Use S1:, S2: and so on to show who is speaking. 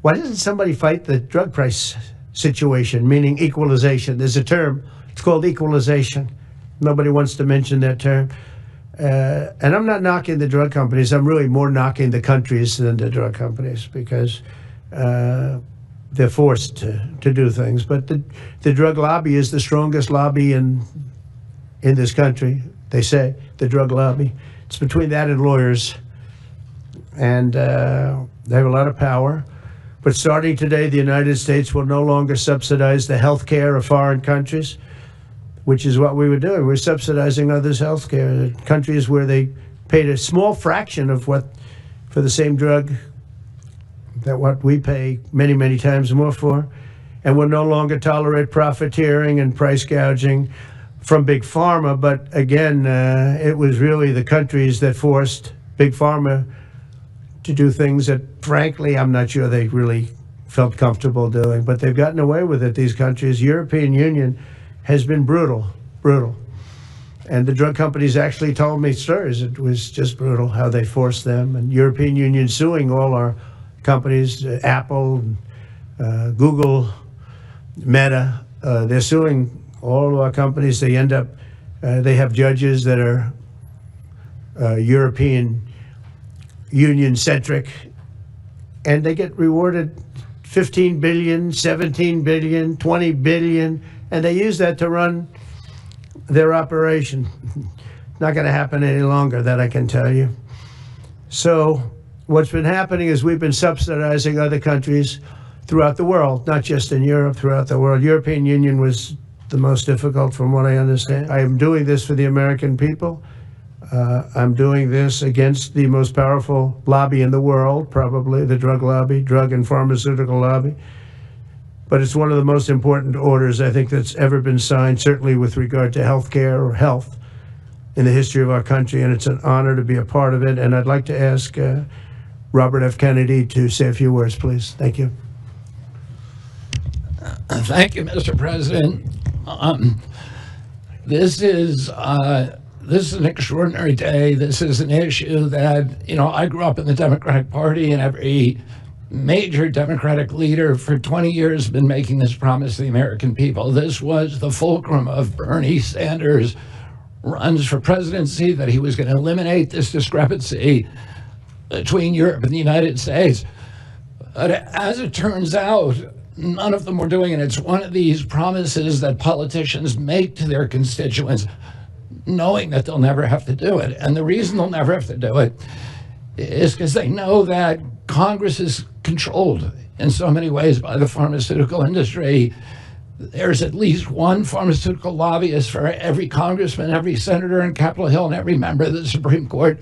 S1: Why doesn't somebody fight the drug price situation, meaning equalization? There's a term, it's called equalization. Nobody wants to mention that term. And I'm not knocking the drug companies. I'm really more knocking the countries than the drug companies, because they're forced to do things. But the drug lobby is the strongest lobby in this country, they say, the drug lobby. It's between that and lawyers. And they have a lot of power. But starting today, the United States will no longer subsidize the health care of foreign countries, which is what we were doing. We're subsidizing others' health care. Countries where they paid a small fraction of what, for the same drug, that what we pay many, many times more for. And we'll no longer tolerate profiteering and price gouging from Big Pharma. But again, it was really the countries that forced Big Pharma to do things that, frankly, I'm not sure they really felt comfortable doing. But they've gotten away with it, these countries. European Union has been brutal. And the drug companies actually told me stories. It was just brutal how they forced them. And European Union suing all our companies, Apple, Google, Meta. They're suing all of our companies. They end up, they have judges that are European Union-centric, and they get rewarded 15 billion, 17 billion, 20 billion, and they use that to run their operation. Not going to happen any longer, that I can tell you. So what's been happening is we've been subsidizing other countries throughout the world, not just in Europe, throughout the world. European Union was the most difficult, from what I understand. I am doing this for the American people. I'm doing this against the most powerful lobby in the world, probably, the drug lobby, drug and pharmaceutical lobby. But it's one of the most important orders, I think, that's ever been signed, certainly with regard to healthcare or health in the history of our country, and it's an honor to be a part of it. And I'd like to ask Robert F. Kennedy to say a few words, please. Thank you.
S2: Thank you, Mr. President. This is an extraordinary day. This is an issue that, I grew up in the Democratic Party, and every major Democratic leader for 20 years has been making this promise to the American people. This was the fulcrum of Bernie Sanders' runs for presidency, that he was going to eliminate this discrepancy between Europe and the United States. But as it turns out, none of them were doing it. It's one of these promises that politicians make to their constituents, knowing that they'll never have to do it. And the reason they'll never have to do it is because they know that Congress is controlled in so many ways by the pharmaceutical industry. There's at least one pharmaceutical lobbyist for every congressman, every senator in Capitol Hill, and every member of the Supreme Court.